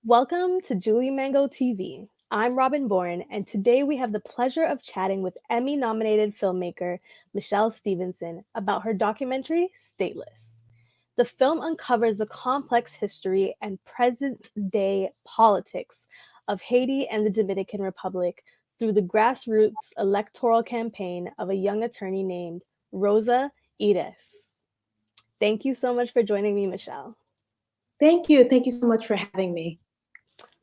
Welcome to juliemangotv. I'm Robin Bourne, and today we have the pleasure of chatting with Emmy-nominated filmmaker Michèle Stephenson about her documentary, Stateless. The film uncovers the complex history and present-day politics of Haiti and the Dominican Republic through the grassroots electoral campaign of a young attorney named Rosa Iris. Thank you so much for joining me, Michèle. Thank you. Thank you so much for having me.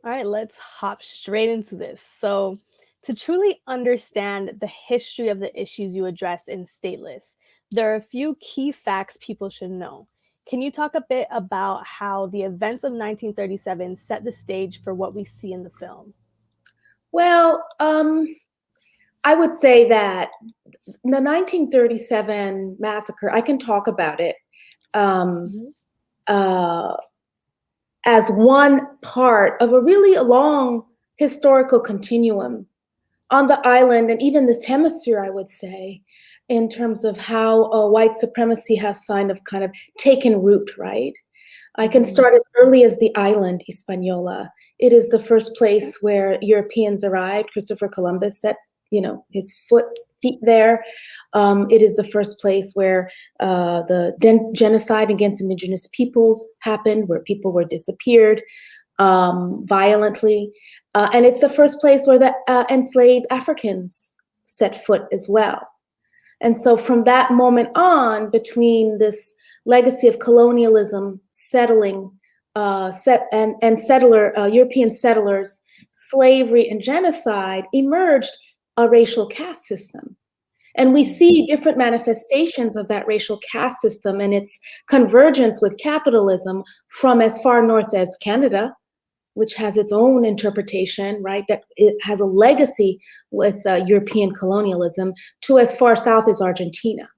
All right, let's hop straight into this. So, to truly understand the history of the issues you address in Stateless, there are a few key facts people should know. Can you talk a bit about how the events of 1937 set the stage for what we see in the film? Well, I would say that the 1937 massacre, I can talk about it as one part of a really long historical continuum on the island and even this hemisphere, I would say, in terms of how white supremacy has kind of taken root, right? I can start as early as the island, Hispaniola. It is the first place where Europeans arrived. Christopher Columbus sets, his feet there. It is the first place where the genocide against indigenous peoples happened, where people were disappeared violently. And it's the first place where the enslaved Africans set foot as well. And so from that moment on, between this legacy of colonialism, settling, European settlers, slavery, and genocide, emerged a racial caste system. And we see different manifestations of that racial caste system and its convergence with capitalism from as far north as Canada, which has its own interpretation, right? That it has a legacy with European colonialism, to as far south as Argentina.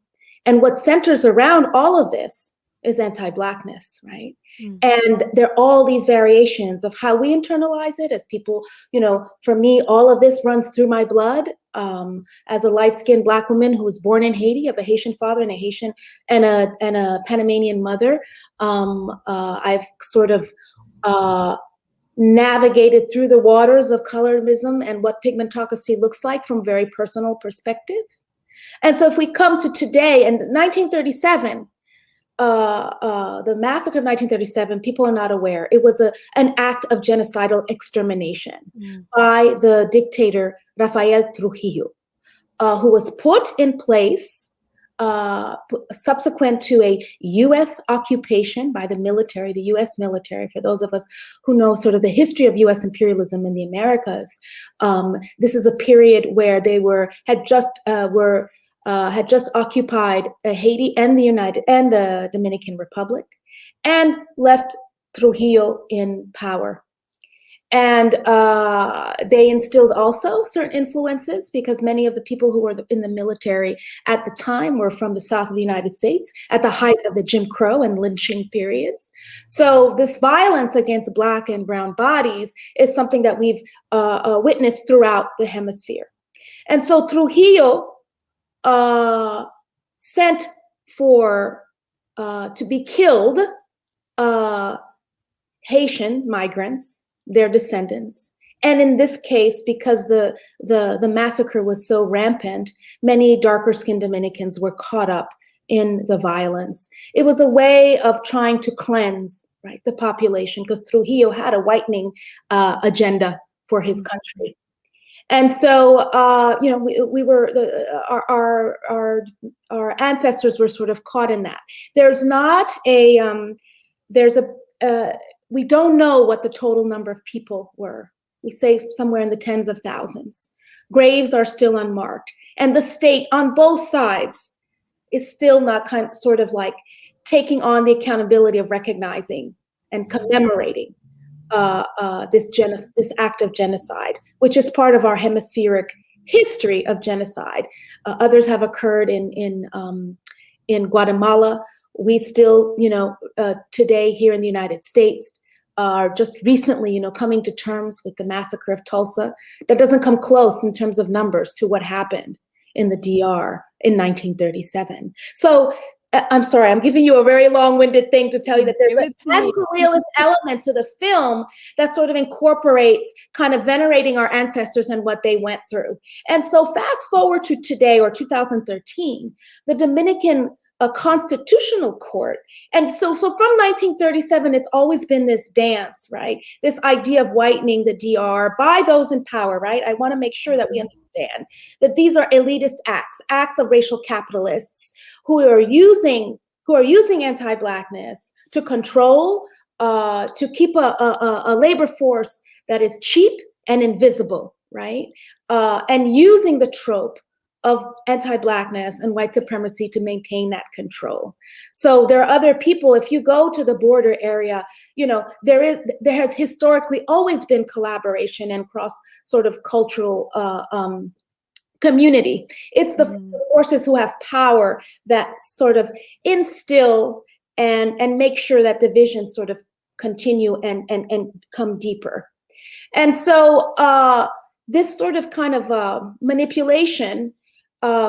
And what centers around all of this is anti-Blackness, right? And there are all these variations of how we internalize it as people, for me, all of this runs through my blood as a light-skinned Black woman who was born in Haiti, of a Haitian father and a Haitian and a Panamanian mother. I've sort of navigated through the waters of colorism and what pigmentocracy looks like from a very personal perspective. And so if we come to today and 1937, the massacre of 1937, people are not aware. It was an act of genocidal extermination by the dictator Rafael Trujillo, who was put in place subsequent to a U.S. occupation by the military, the U.S. military. For those of us who know sort of the history of U.S. imperialism in the Americas, this is a period where they had just occupied Haiti and the Dominican Republic, and left Trujillo in power. And they instilled also certain influences, because many of the people who were in the military at the time were from the south of the United States at the height of the Jim Crow and lynching periods. So this violence against Black and brown bodies is something that we've witnessed throughout the hemisphere. And so Trujillo sent for to be killed Haitian migrants, their descendants. And in this case, because the massacre was so rampant, many darker skinned Dominicans were caught up in the violence. It was a way of trying to cleanse, right, the population, because Trujillo had a whitening agenda for his country. And so, we were our ancestors were sort of caught in that. There's not we don't know what the total number of people were. We say somewhere in the tens of thousands. Graves are still unmarked, and the state on both sides is still not sort of like taking on the accountability of recognizing and commemorating this act of genocide, which is part of our hemispheric history of genocide. Others have occurred in Guatemala. We still, today here in the United States, are just recently, coming to terms with the massacre of Tulsa. That doesn't come close in terms of numbers to what happened in the DR in 1937. So I'm sorry, I'm giving you a very long-winded thing to tell you that there's Give a it to me. magical realist element to the film that sort of incorporates kind of venerating our ancestors and what they went through. And so fast forward to today, or 2013, the Dominican Constitutional Court. And so from 1937, it's always been this dance, right? This idea of whitening the DR by those in power, right? I want to make sure that we understand that these are elitist acts of racial capitalists who are using anti-Blackness to control, to keep a labor force that is cheap and invisible, right? And using the trope of anti-Blackness and white supremacy to maintain that control. So there are other people, if you go to the border area, there has historically always been collaboration and cross sort of cultural community. It's the forces who have power that sort of instill and make sure that divisions sort of continue and come deeper. And so this sort of kind of manipulation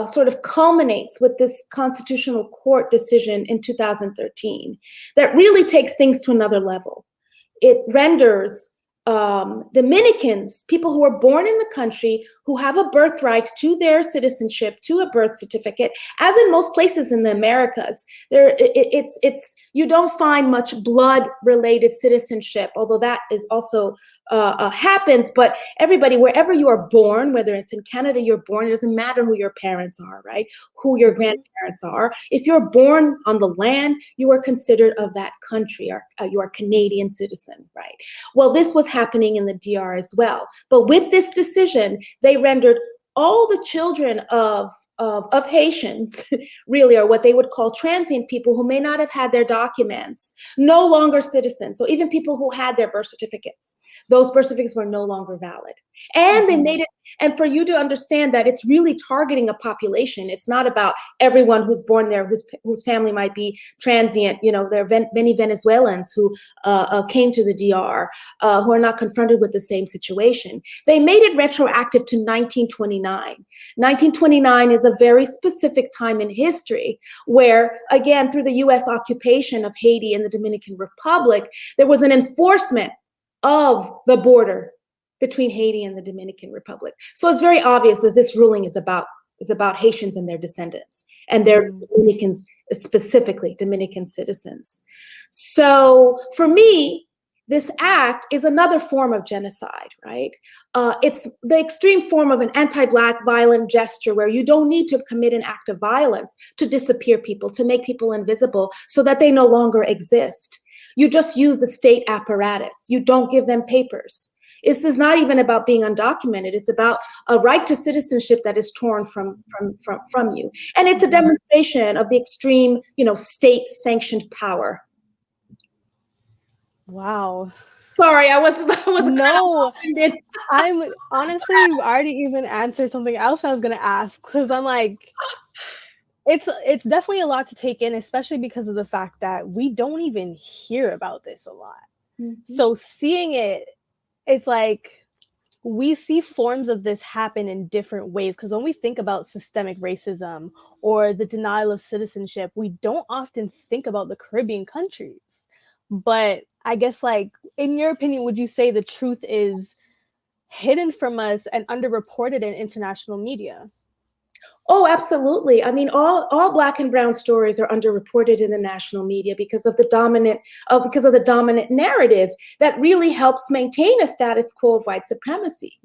sort of culminates with this Constitutional Court decision in 2013 that really takes things to another level. It renders Dominicans, people who are born in the country, who have a birthright to their citizenship, to a birth certificate, as in most places in the Americas, you don't find much blood-related citizenship, although that is also happens. But everybody, wherever you are born, whether it's in Canada, you're born, it doesn't matter who your parents are, right? Who your grandparents are. If you're born on the land, you are considered of that country, or you are a Canadian citizen, right? Well, this was happening in the DR as well. But with this decision, they rendered all the children of Haitians, really, or what they would call transient people who may not have had their documents, no longer citizens. So even people who had their birth certificates, those birth certificates were no longer valid. And they made it, and for you to understand that it's really targeting a population. It's not about everyone who's born there, whose family might be transient. There are many Venezuelans who came to the DR who are not confronted with the same situation. They made it retroactive to 1929. 1929 is a very specific time in history where, again, through the US occupation of Haiti and the Dominican Republic, there was an enforcement of the border between Haiti and the Dominican Republic. So it's very obvious that this ruling is about Haitians and their descendants, and their Dominicans, specifically Dominican citizens. So for me, this act is another form of genocide, right? It's the extreme form of an anti-Black violent gesture where you don't need to commit an act of violence to disappear people, to make people invisible so that they no longer exist. You just use the state apparatus. You don't give them papers. This is not even about being undocumented. It's about a right to citizenship that is torn from you. And it's a demonstration of the extreme, state-sanctioned power. Wow. Sorry, I was no. I'm honestly, you already even answered something else I was gonna ask, because I'm like, it's definitely a lot to take in, especially because of the fact that we don't even hear about this a lot. So seeing it, it's like we see forms of this happen in different ways, because when we think about systemic racism or the denial of citizenship, we don't often think about the Caribbean countries. But I guess, like, in your opinion, would you say the truth is hidden from us and underreported in international media? Oh, absolutely. I mean, all Black and brown stories are underreported in the national media because of the dominant narrative that really helps maintain a status quo of white supremacy.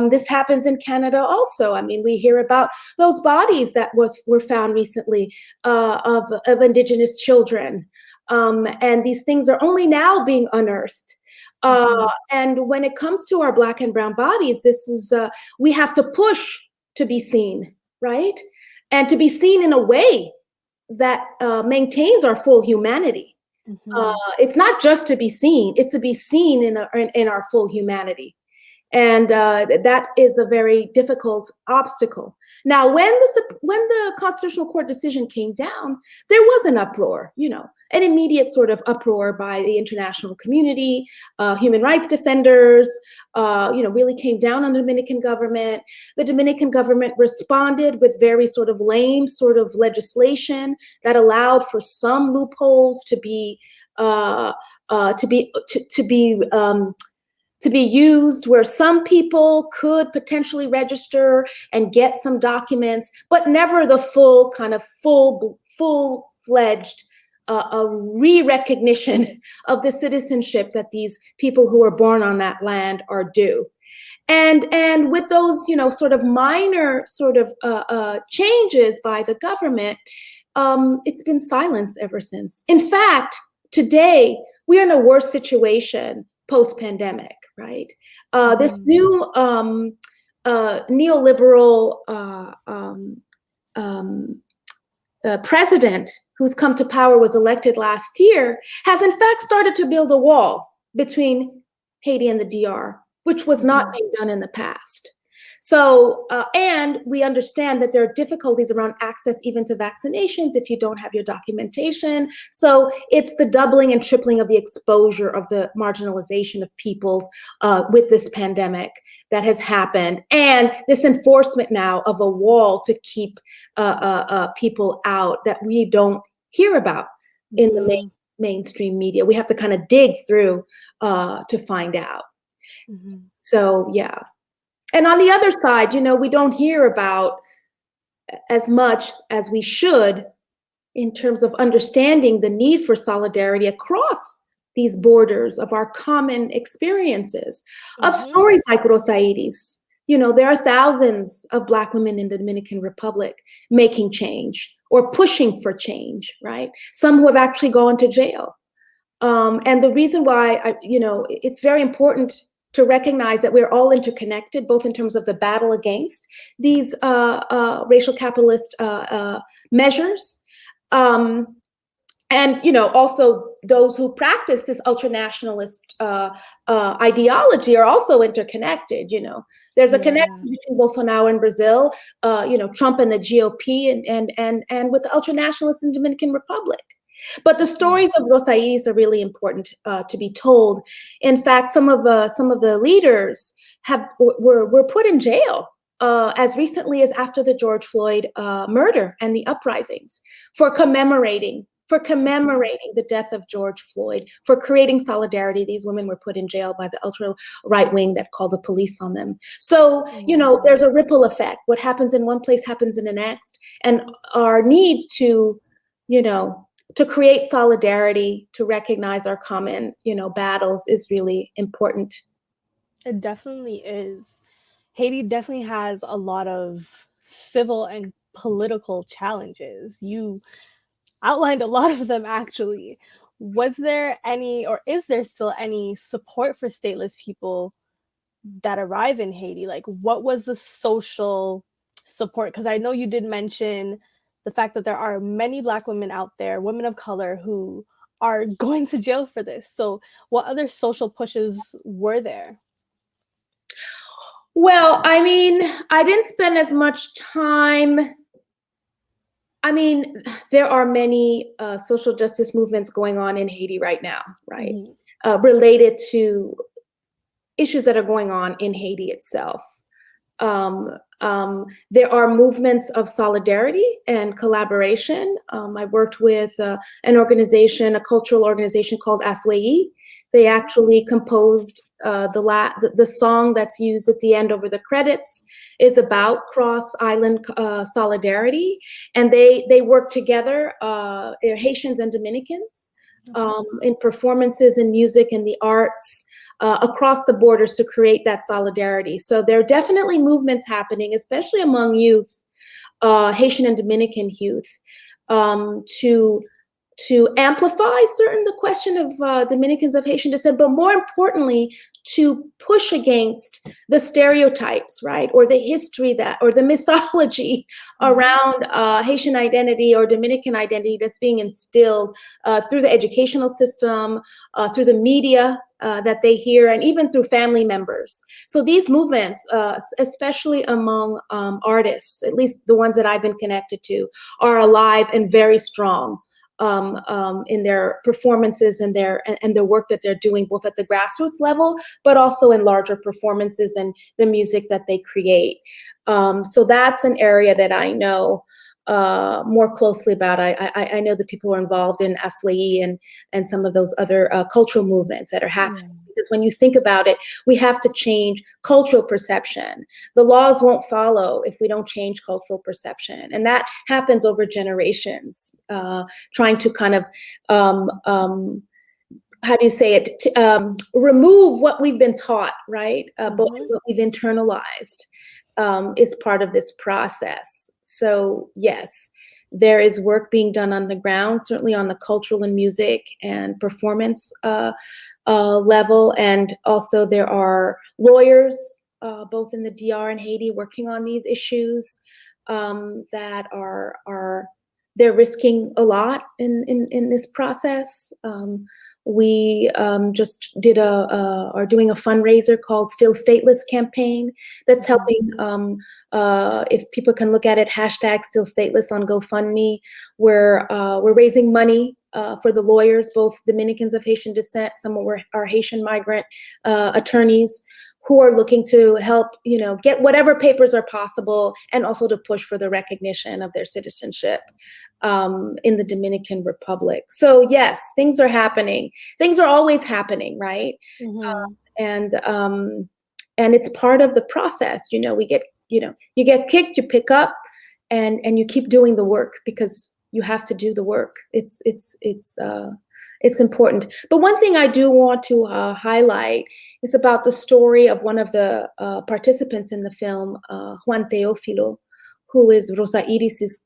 This happens in Canada also. I mean, we hear about those bodies that were found recently of Indigenous children, and these things are only now being unearthed. And when it comes to our Black and brown bodies, this is we have to push to be seen, right? And to be seen in a way that maintains our full humanity. It's not just to be seen, it's to be seen in our full humanity. And that is a very difficult obstacle. Now, when the Constitutional Court decision came down, there was an uproar, an immediate sort of uproar by the international community. Human rights defenders, really came down on the Dominican government. The Dominican government responded with very sort of lame sort of legislation that allowed for some loopholes to be used, where some people could potentially register and get some documents, but never the full-fledged re-recognition of the citizenship that these people who are born on that land are due. And with those, sort of minor sort of changes by the government, it's been silenced ever since. In fact, today we are in a worse situation post-pandemic, right? This new neoliberal president who's come to power, was elected last year, has in fact started to build a wall between Haiti and the DR, which was not being done in the past. So, and we understand that there are difficulties around access even to vaccinations if you don't have your documentation. So it's the doubling and tripling of the exposure of the marginalization of peoples with this pandemic that has happened. And this enforcement now of a wall to keep people out that we don't hear about in the mainstream media. We have to kind of dig through to find out. So, yeah. And on the other side, we don't hear about as much as we should in terms of understanding the need for solidarity across these borders of our common experiences, of stories like Rosa Iris. There are thousands of Black women in the Dominican Republic making change or pushing for change, right? Some who have actually gone to jail. And the reason why, it's very important to recognize that we're all interconnected, both in terms of the battle against these racial capitalist measures, and also those who practice this ultranationalist ideology are also interconnected. There's a connection between Bolsonaro and Brazil, Trump and the GOP, and with the ultranationalists in the Dominican Republic. But the stories of Rosa Iris are really important to be told. In fact, some of the leaders were put in jail as recently as after the George Floyd murder and the uprisings for commemorating the death of George Floyd, for creating solidarity. These women were put in jail by the ultra right wing that called the police on them. So, there's a ripple effect. What happens in one place happens in the next, and our need to create solidarity, to recognize our common, battles is really important. It definitely is. Haiti definitely has a lot of civil and political challenges. You outlined a lot of them, actually. Was there any, or is there still any support for stateless people that arrive in Haiti? Like, what was the social support? Because I know you did mention the fact that there are many Black women out there, women of color, who are going to jail for this. So what other social pushes were there? Well, I didn't spend as much time. There are many social justice movements going on in Haiti right now, right? Related to issues that are going on in Haiti itself. There are movements of solidarity and collaboration. I worked with an organization, a cultural organization called Aswei. They actually composed the song that's used at the end over the credits is about cross-island solidarity. And they work together, they're Haitians and Dominicans, in performances in music and the arts, across the borders to create that solidarity. So there are definitely movements happening, especially among youth, Haitian and Dominican youth, to to amplify the question of Dominicans of Haitian descent, but more importantly, to push against the stereotypes, right, or the history that, or the mythology around Haitian identity or Dominican identity that's being instilled through the educational system, through the media that they hear, and even through family members. So these movements, especially among artists, at least the ones that I've been connected to, are alive and very strong in their performances and their work that they're doing, both at the grassroots level, but also in larger performances and the music that they create. So that's an area that I know more closely about. I know the people who are involved in Aswai and some of those other cultural movements that are happening. Yeah. Because when you think about it, we have to change cultural perception. The laws won't follow if we don't change cultural perception. And that happens over generations, trying to kind of, how do you say it, remove what we've been taught, right? But what we've internalized is part of this process. So yes, there is work being done on the ground, certainly on the cultural and music and performance level. And also there are lawyers, both in the DR and Haiti, working on these issues that they're risking a lot in this process. We just are doing a fundraiser called Still Stateless campaign that's helping, if people can look at it, hashtag Still Stateless on GoFundMe, where we're raising money for the lawyers, both Dominicans of Haitian descent, some are Haitian migrant attorneys who are looking to help, get whatever papers are possible, and also to push for the recognition of their citizenship in the Dominican Republic. So yes, things are happening. Things are always happening, right? And it's part of the process. We get, you get kicked, you pick up, and you keep doing the work because you have to do the work. It's important. But one thing I do want to highlight is about the story of one of the participants in the film, Juan Teofilo, who is Rosa Iris's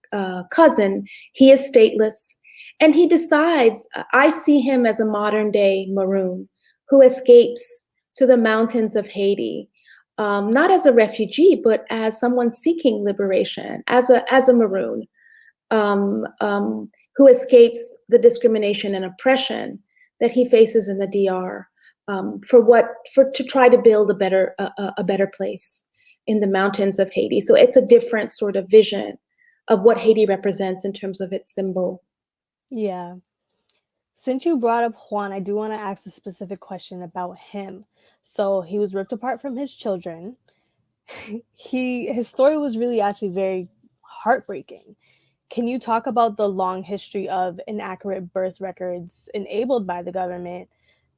cousin. He is stateless, and he decides, I see him as a modern day Maroon who escapes to the mountains of Haiti, not as a refugee, but as someone seeking liberation, as a Maroon. Who escapes the discrimination and oppression that he faces in the DR, to try to build a better place in the mountains of Haiti. So it's a different sort of vision of what Haiti represents in terms of its symbol. Yeah. Since you brought up Juan, I do want to ask a specific question about him. So he was ripped apart from his children. His story was really actually very heartbreaking. Can you talk about the long history of inaccurate birth records enabled by the government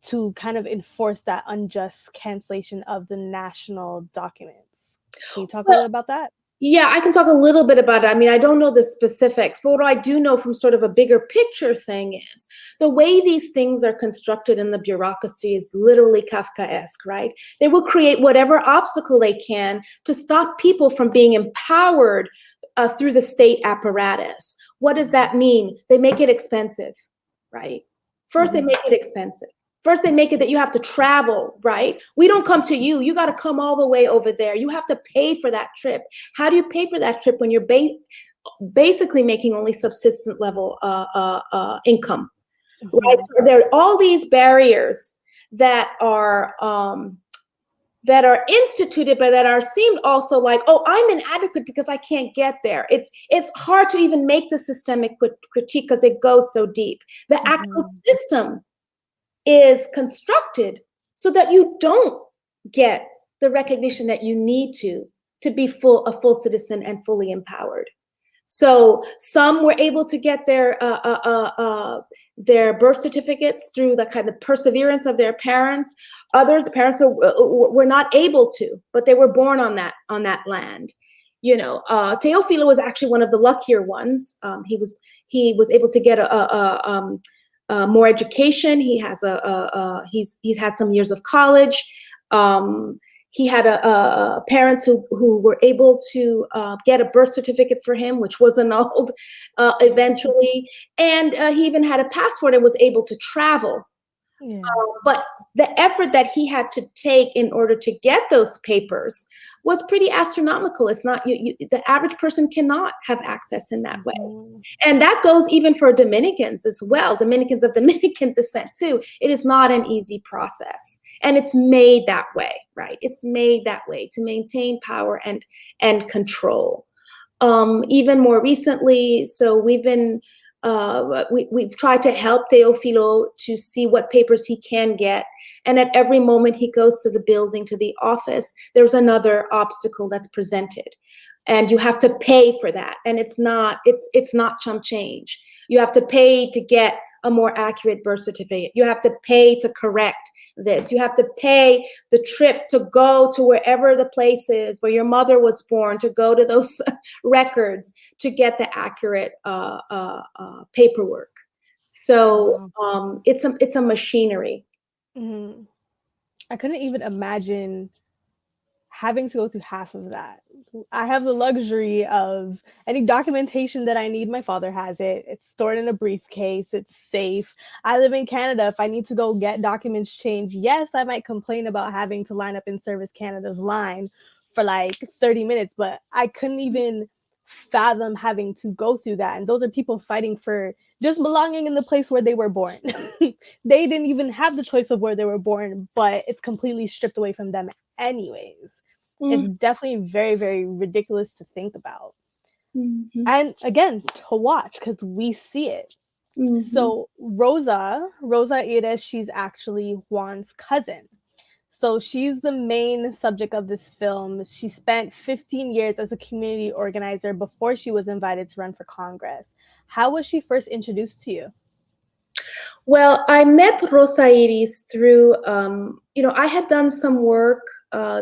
to kind of enforce that unjust cancellation of the national documents? Can you talk a little about that? Yeah, I can talk a little bit about it. I mean, I don't know the specifics, but what I do know from sort of a bigger picture thing is the way these things are constructed in the bureaucracy is literally Kafkaesque, right? They will create whatever obstacle they can to stop people from being empowered through the state apparatus. What does that mean? They make it expensive, right? First, they make it expensive. First, they make it that you have to travel, right? We don't come to you. You got to come all the way over there. You have to pay for that trip. How do you pay for that trip when you're basically making only subsistence level income, right? So there are all these barriers that are instituted, but that are seemed also like, oh, I'm inadequate because I can't get there. It's hard to even make the systemic critique because it goes so deep. The actual system is constructed so that you don't get the recognition that you need to be a full citizen and fully empowered. So some were able to get their birth certificates through the kind of perseverance of their parents. Others, parents were not able to, but they were born on that land. Teofilo was actually one of the luckier ones. He was able to get more education. He has he's had some years of college. he had parents who were able to get a birth certificate for him, which was annulled eventually. And he even had a passport and was able to travel. Yeah. But the effort that he had to take in order to get those papers was pretty astronomical. It's not, the average person cannot have access in that way. And that goes even for Dominicans as well, Dominicans of Dominican descent too. It is not an easy process. And it's made that way, right? It's made that way to maintain power and control. Even more recently, so we've been, we've tried to help Teofilo to see what papers he can get. And at every moment he goes to the building, to the office, there's another obstacle that's presented. And you have to pay for that. And it's not chump change. You have to pay to get a more accurate birth certificate. You have to pay to correct this. You have to pay the trip to go to wherever the place is where your mother was born, to go to those records to get the accurate paperwork. So it's a machinery. Mm-hmm. I couldn't even imagine having to go through half of that. I have the luxury of any documentation that I need. My father has it. It's stored in a briefcase. It's safe. I live in Canada. If I need to go get documents changed, yes, I might complain about having to line up in Service Canada's line for like 30 minutes, but I couldn't even fathom having to go through that. And those are people fighting for just belonging in the place where they were born. They didn't even have the choice of where they were born, but it's completely stripped away from them anyways. It's definitely very, very ridiculous to think about. And again, to watch, because we see it. So Rosa Iris, she's actually Juan's cousin. So she's the main subject of this film. She spent 15 years as a community organizer before she was invited to run for Congress. How was she first introduced to you? Well, I met Rosa Iris through, I had done some work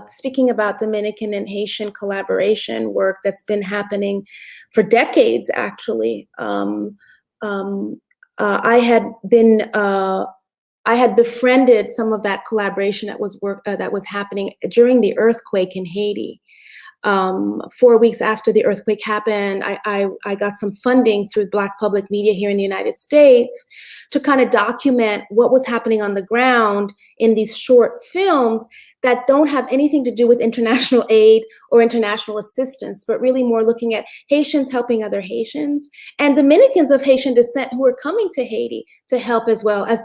speaking about Dominican and Haitian collaboration work that's been happening for decades, actually. I had befriended some of that collaboration that was happening during the earthquake in Haiti. 4 weeks after the earthquake happened, I got some funding through Black public media here in the United States to kind of document what was happening on the ground in these short films that don't have anything to do with international aid or international assistance, but really more looking at Haitians helping other Haitians and Dominicans of Haitian descent who are coming to Haiti to help as well as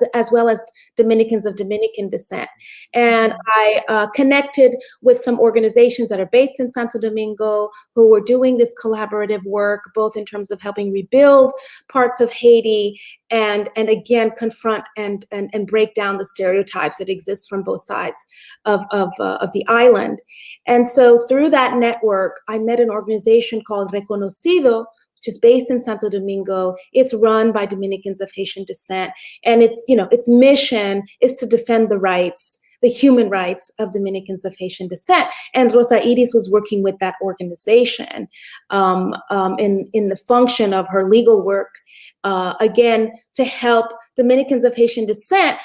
Dominicans of Dominican descent. And I connected with some organizations that are based in Santo Domingo who were doing this collaborative work, both in terms of helping rebuild parts of Haiti and again confront and break down the stereotypes that exist from both sides of the island. And so through that network, I met an organization called Reconocido, which is based in Santo Domingo. It's run by Dominicans of Haitian descent, and its mission is to defend the human rights of Dominicans of Haitian descent. And Rosa Iris was working with that organization in the function of her legal work, again, to help Dominicans of Haitian descent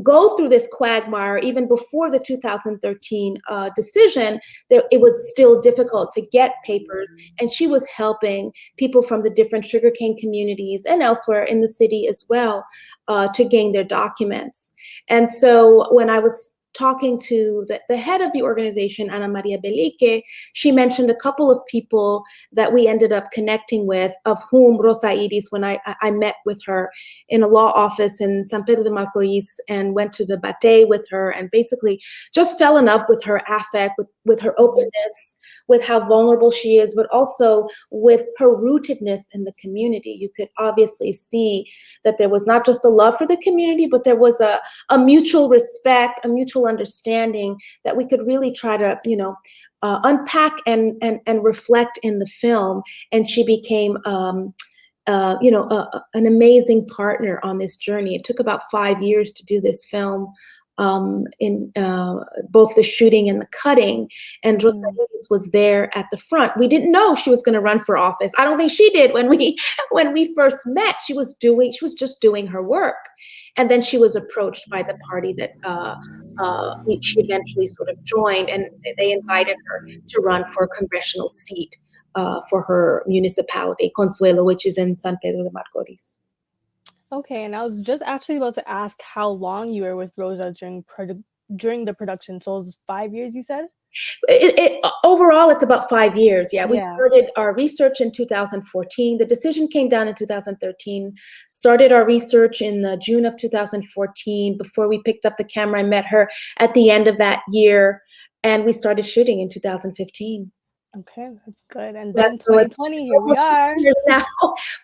go through this quagmire. Even before the 2013 decision, it was still difficult to get papers, and she was helping people from the different sugarcane communities and elsewhere in the city as well to gain their documents. And so when I was talking to the head of the organization, Ana Maria Belique, she mentioned a couple of people that we ended up connecting with, of whom Rosa Iris, when I met with her in a law office in San Pedro de Macorís and went to the Batey with her and basically just fell in love with her affect, with her openness, with how vulnerable she is, but also with her rootedness in the community. You could obviously see that there was not just a love for the community, but there was a mutual respect, a mutual understanding that we could really try to, unpack and reflect in the film. And she became, an amazing partner on this journey. It took about 5 years to do this film. in both the shooting and the cutting. And Rosa Mm. Iris was there at the front. We didn't know she was going to run for office. I don't think she did when we first met. She was just doing her work, and then she was approached by the party that she eventually sort of joined, and they invited her to run for a congressional seat for her municipality, Consuelo, which is in San Pedro de Macorís. Okay, and I was just actually about to ask how long you were with Rosa during the production. So it was 5 years, you said? Overall, it's about 5 years. Yeah, we Yeah. started our research in 2014. The decision came down in 2013. Started our research in June of 2014. Before we picked up the camera, I met her at the end of that year, and we started shooting in 2015. Okay, that's good. And Yes, then so it's 2020, here we almost 6 are. years now.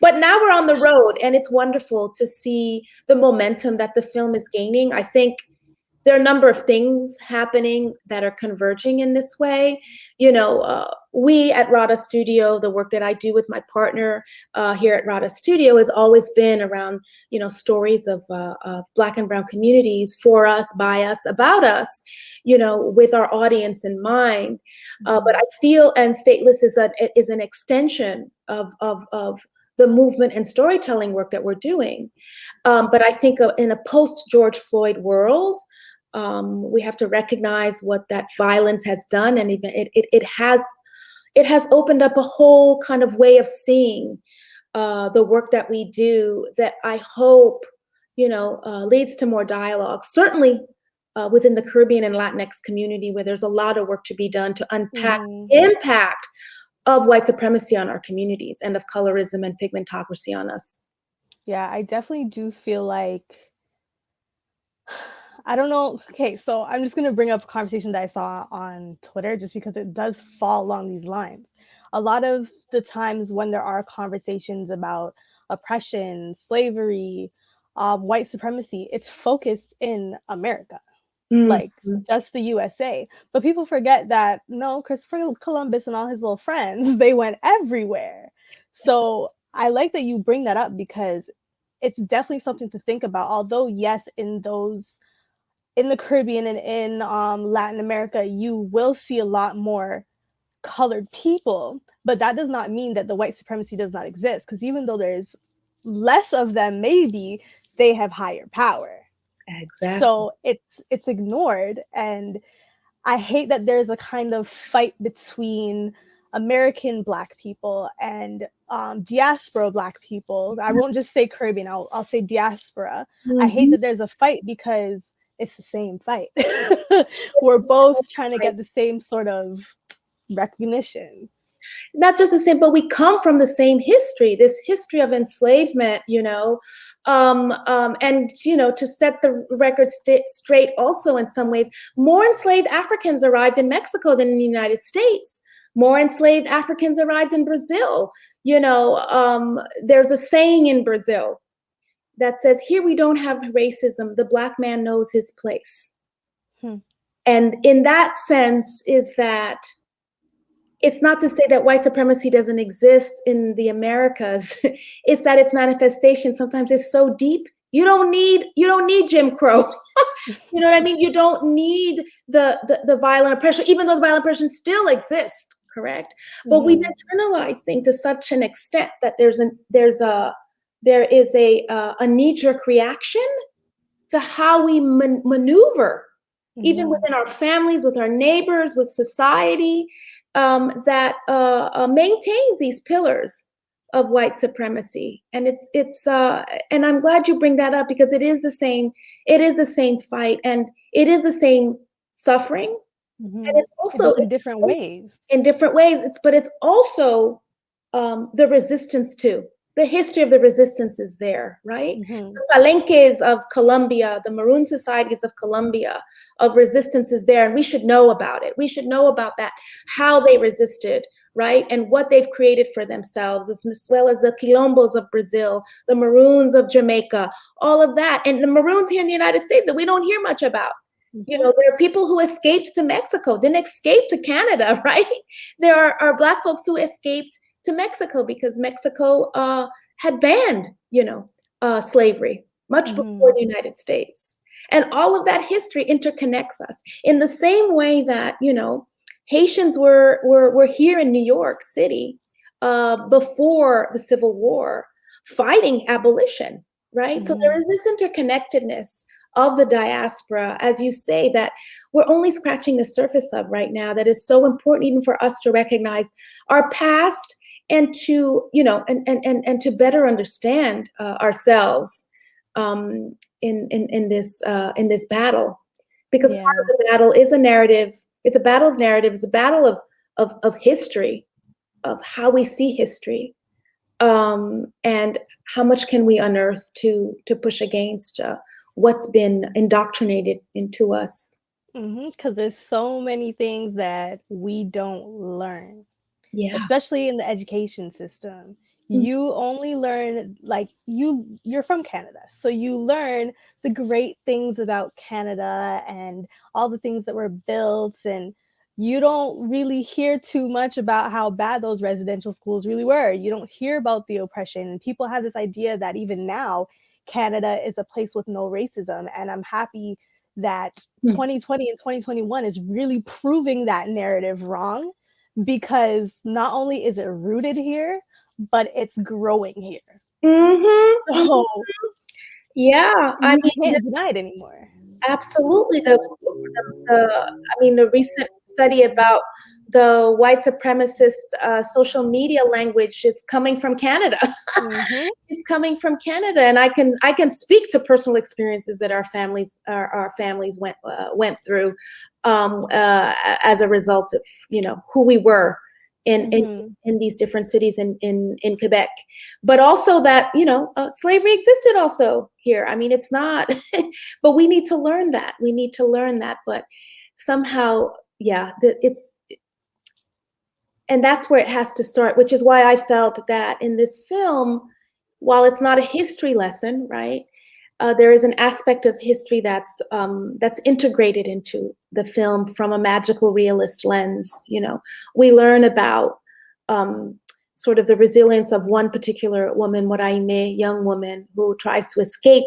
But now we're on the road, and it's wonderful to see the momentum that the film is gaining. I think there are a number of things happening that are converging in this way. We at Rada Studio, the work that I do with my partner here at Rada Studio has always been around, stories of Black and Brown communities, for us, by us, about us, with our audience in mind. But I feel, and Stateless is an extension of the movement and storytelling work that we're doing. But I think in a post-George Floyd world, we have to recognize what that violence has done, and even it has opened up a whole kind of way of seeing the work that we do that I hope leads to more dialogue. Certainly within the Caribbean and Latinx community, where there's a lot of work to be done to unpack the impact of white supremacy on our communities and of colorism and pigmentocracy on us. Yeah, I definitely do feel like, I don't know. Okay, so I'm just going to bring up a conversation that I saw on Twitter just because it does fall along these lines. A lot of the times when there are conversations about oppression, slavery, white supremacy, it's focused in America, like just the USA. But people forget that, no, Christopher Columbus and all his little friends, they went everywhere. So I like that you bring that up because it's definitely something to think about. Although, yes, in the Caribbean and in Latin America, you will see a lot more colored people, but that does not mean that the white supremacy does not exist, because even though there's less of them, maybe they have higher power. Exactly. So it's ignored, and I hate that there's a kind of fight between American Black people and diaspora Black people. I won't just say Caribbean, I'll say diaspora. I hate that there's a fight because it's the same fight. We're both trying to get the same sort of recognition. Not just the same, but we come from the same history, this history of enslavement, and, to set the record straight also in some ways, more enslaved Africans arrived in Mexico than in the United States. More enslaved Africans arrived in Brazil. There's a saying in Brazil that says, here we don't have racism, the Black man knows his place. And in that sense is that it's not to say that white supremacy doesn't exist in the Americas. It's that its manifestation sometimes is so deep. You don't need Jim Crow. You know what I mean? You don't need the violent oppression, even though the violent oppression still exists, correct? But we've internalized things to such an extent that there is a knee-jerk reaction to how we maneuver, even within our families, with our neighbors, with society, that maintains these pillars of white supremacy. And and I'm glad you bring that up, because it is the same fight, and it is the same suffering. And it's also in different ways. In different ways. But it's also the resistance too. The history of the resistance is there, right? The palenques of Colombia, the Maroon societies of Colombia, of resistance is there, and we should know about it. We should know about that, how they resisted, right? And what they've created for themselves, as well as the Quilombos of Brazil, the Maroons of Jamaica, all of that. And the Maroons here in the United States that we don't hear much about. There are people who escaped to Mexico, didn't escape to Canada, right? There are Black folks who escaped to Mexico because Mexico had banned, slavery much before the United States. And all of that history interconnects us in the same way that, Haitians were here in New York City before the Civil War, fighting abolition, right? So there is this interconnectedness of the diaspora, as you say, that we're only scratching the surface of right now, that is so important even for us to recognize our past and to, and to better understand ourselves in this battle. Because part of the battle is a narrative. It's a battle of narrative. It's a battle of history, of how we see history, and how much can we unearth to push against what's been indoctrinated into us. Because there's so many things that we don't learn, especially in the education system. You only learn, like, you're from Canada, so you learn the great things about Canada and all the things that were built, and you don't really hear too much about how bad those residential schools really were. You don't hear about the oppression. People have this idea that even now Canada is a place with no racism, and I'm happy that 2020 and 2021 is really proving that narrative wrong, because not only is it rooted here, but it's growing here. So I mean, can't deny it anymore. Absolutely. The recent study about the white supremacist social media language is coming from Canada. It's coming from Canada, and I can speak to personal experiences that our families went through as a result of who we were in these different cities in Quebec, but also that slavery existed also here. I mean, it's not, but we need to learn that. We need to learn that, but somehow, and that's where it has to start, which is why I felt that in this film, while it's not a history lesson, right, there is an aspect of history that's integrated into the film from a magical realist lens. We learn about sort of the resilience of one particular woman, Moraime, young woman who tries to escape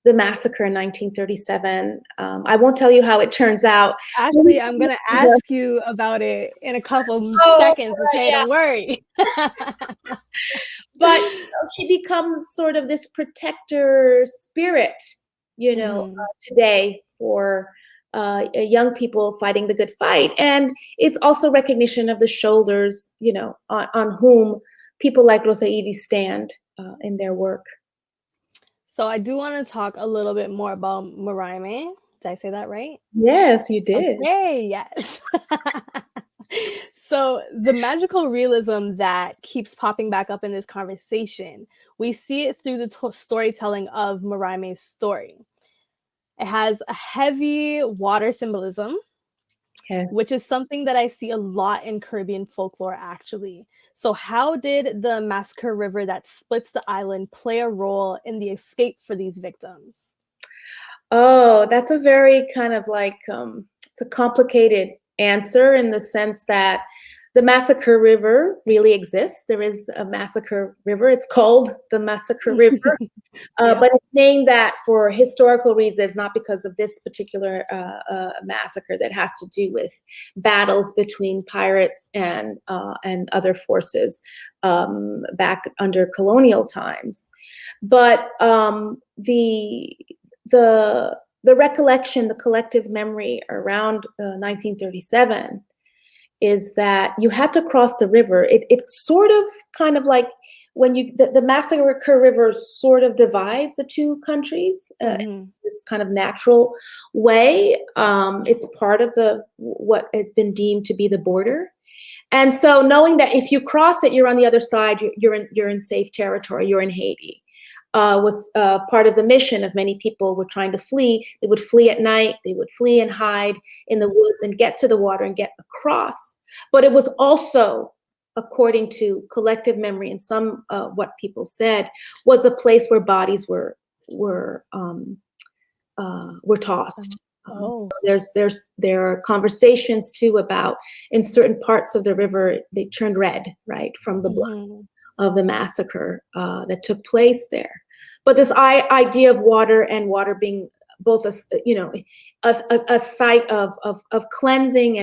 the massacre in 1937. I won't tell you how it turns out. Actually, I'm going to ask you about it in a couple seconds, okay? Don't worry. But she becomes sort of this protector spirit, today for young people fighting the good fight. And it's also recognition of the shoulders, on whom people like Rosa Iris stand in their work. So I do want to talk a little bit more about Moraime. Did I say that right? Yes, you did. Okay, yes. So the magical realism that keeps popping back up in this conversation, we see it through the storytelling of Moraime's story. It has a heavy water symbolism, which is something that I see a lot in Caribbean folklore, actually. So how did the Massacre River that splits the island play a role in the escape for these victims? Oh, that's a very kind of like, it's a complicated answer in the sense that the Massacre River really exists. There is a Massacre River. It's called the Massacre River, but it's named that for historical reasons, not because of this particular massacre that has to do with battles between pirates and other forces back under colonial times. But the recollection, the collective memory around 1937 is that you had to cross the river. It sort of kind of like when the Massacre River sort of divides the two countries in this kind of natural way. It's part of what has been deemed to be the border. And so knowing that if you cross it, you're on the other side, you're in safe territory, you're in Haiti. Was part of the mission of many people were trying to flee. They would flee at night, they would flee and hide in the woods and get to the water and get across. But it was also, according to collective memory and some what people said, was a place where bodies were tossed. There are conversations too about in certain parts of the river they turned red, right, from the blood of the massacre that took place there. But this idea of water and water being both a site of cleansing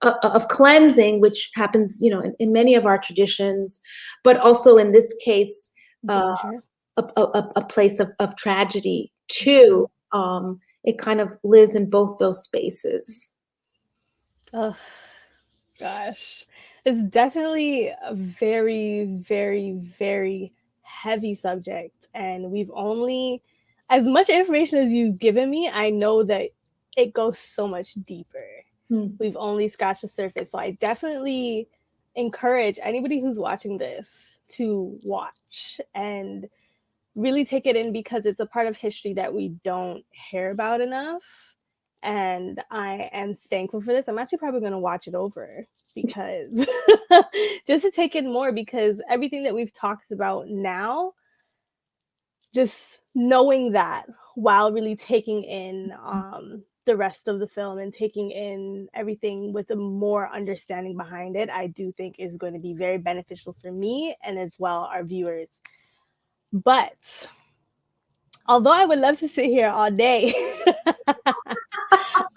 of cleansing, which happens, in many of our traditions, but also in this case, Danger. a place of tragedy too. It kind of lives in both those spaces. Oh, gosh. It's definitely a very, very, very heavy subject. And we've only, as much information as you've given me, I know that it goes so much deeper. We've only scratched the surface. So I definitely encourage anybody who's watching this to watch and really take it in, because it's a part of history that we don't hear about enough. And I am thankful for this. I'm actually probably going to watch it over, because just to take in more, because everything that we've talked about now, just knowing that while really taking in the rest of the film and taking in everything with a more understanding behind it, I do think is going to be very beneficial for me and as well our viewers. But although I would love to sit here all day,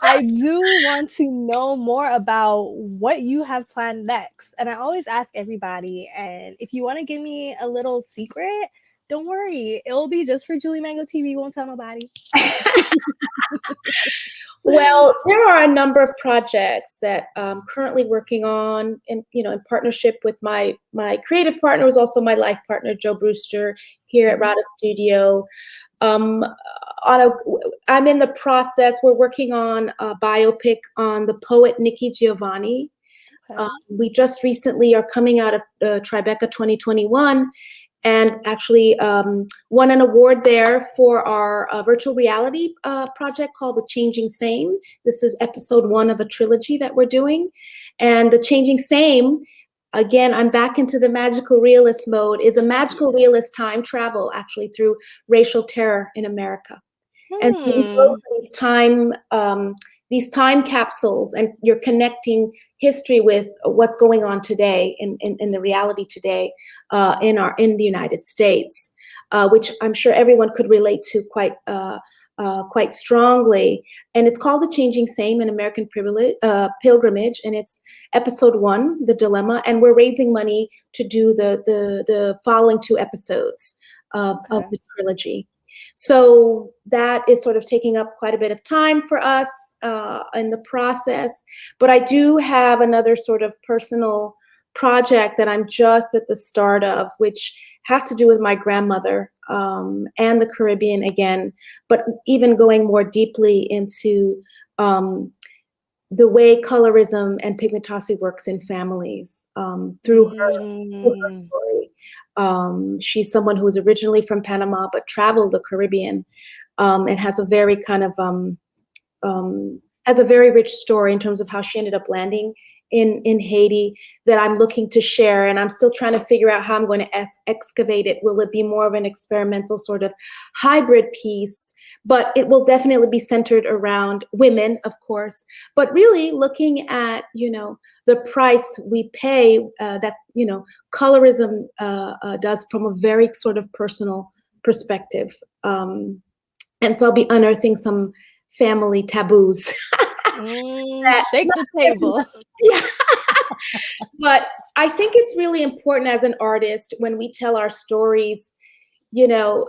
I do want to know more about what you have planned next. And I always ask everybody, and if you want to give me a little secret, don't worry. It will be just for Julie Mango TV. Won't tell nobody. Well, there are a number of projects that I'm currently working on, in partnership with my creative partner, who's also my life partner, Joe Brewster, here at Rada Studio. I'm in the process. We're working on a biopic on the poet Nikki Giovanni. Okay. We just recently are coming out of Tribeca 2021, and actually won an award there for our virtual reality project called The Changing Same. This is episode 1 of a trilogy that we're doing. And The Changing Same, again, I'm back into the magical realist mode, is a magical realist time travel actually through racial terror in America. And so you go through these time capsules, and you're connecting history with what's going on today in the reality today in the United States, which I'm sure everyone could relate to quite strongly. And it's called The Changing Same, an American pilgrimage, and it's episode 1, The Dilemma, and we're raising money to do the following 2 episodes of the trilogy. So that is sort of taking up quite a bit of time for us in the process. But I do have another sort of personal project that I'm just at the start of, which has to do with my grandmother and the Caribbean again, but even going more deeply into the way colorism and pigmentosity works in families through her story. She's someone who was originally from Panama but traveled the Caribbean, and has a very kind of has a very rich story in terms of how she ended up landing in Haiti that I'm looking to share. And I'm still trying to figure out how I'm going to excavate it. Will it be more of an experimental sort of hybrid piece? But it will definitely be centered around women, of course, but really looking at, the price we pay that, colorism does from a very sort of personal perspective. And so I'll be unearthing some family taboos. Shake the table. Yeah. But I think it's really important as an artist when we tell our stories, the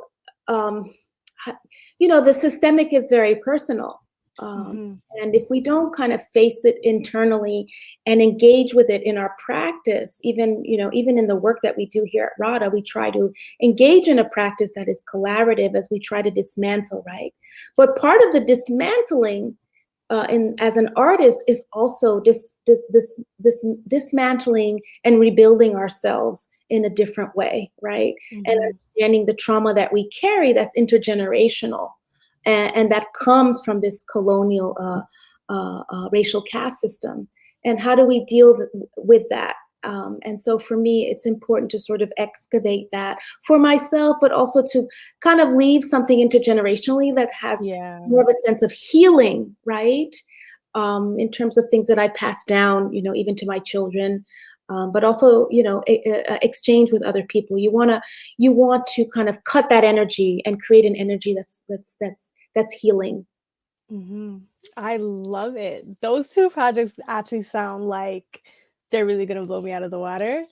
systemic is very personal. And if we don't kind of face it internally and engage with it in our practice, even in the work that we do here at RADA, we try to engage in a practice that is collaborative as we try to dismantle, right? But part of the dismantling as an artist is also this dismantling and rebuilding ourselves in a different way, right? And understanding the trauma that we carry that's intergenerational. And that comes from this colonial racial caste system. And how do we deal with that? And so for me, it's important to sort of excavate that for myself, but also to kind of leave something intergenerationally that has more of a sense of healing, right? In terms of things that I pass down, even to my children, but also, exchange with other people. You want to kind of cut that energy and create an energy that's healing. I love it. Those two projects actually sound like they're really going to blow me out of the water.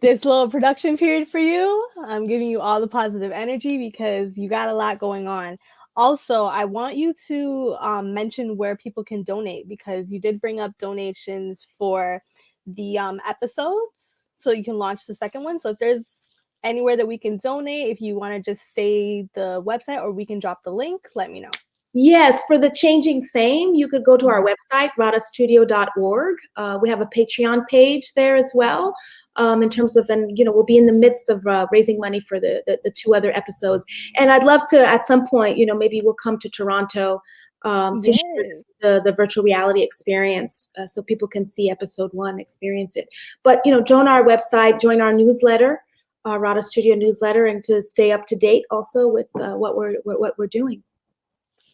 This little production period for you, I'm giving you all the positive energy because you got a lot going on. Also, I want you to mention where people can donate, because you did bring up donations for the episodes, so you can launch the second one. So if there's anywhere that we can donate, if you want to just say the website, or we can drop the link, let me know. Yes, for the Changing Same, you could go to our website, radastudio.org. We have a Patreon page there as well. In terms of, and we'll be in the midst of raising money for the two other episodes. And I'd love to, at some point, maybe we'll come to Toronto to share the virtual reality experience, so people can see episode 1, experience it. But join our website, join our newsletter, Rada Studio newsletter, and to stay up to date also with what we're doing.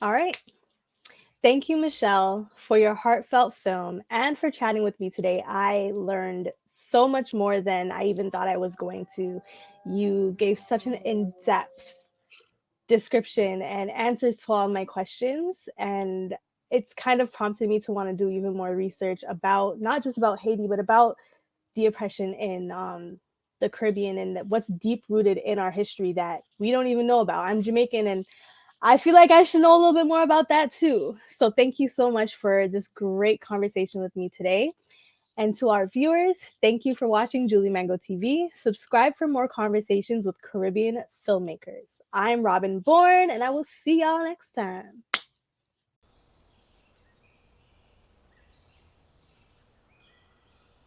All right. Thank you, Michèle, for your heartfelt film and for chatting with me today. I learned so much more than I even thought I was going to. You gave such an in-depth description and answers to all my questions, and it's kind of prompted me to want to do even more research about, not just about Haiti, but about the oppression in the Caribbean and what's deep-rooted in our history that we don't even know about. I'm Jamaican, and I feel like I should know a little bit more about that too. So thank you so much for this great conversation with me today. And to our viewers, thank you for watching Julie Mango TV. Subscribe for more conversations with Caribbean filmmakers. I'm Robin Bourne, and I will see y'all next time.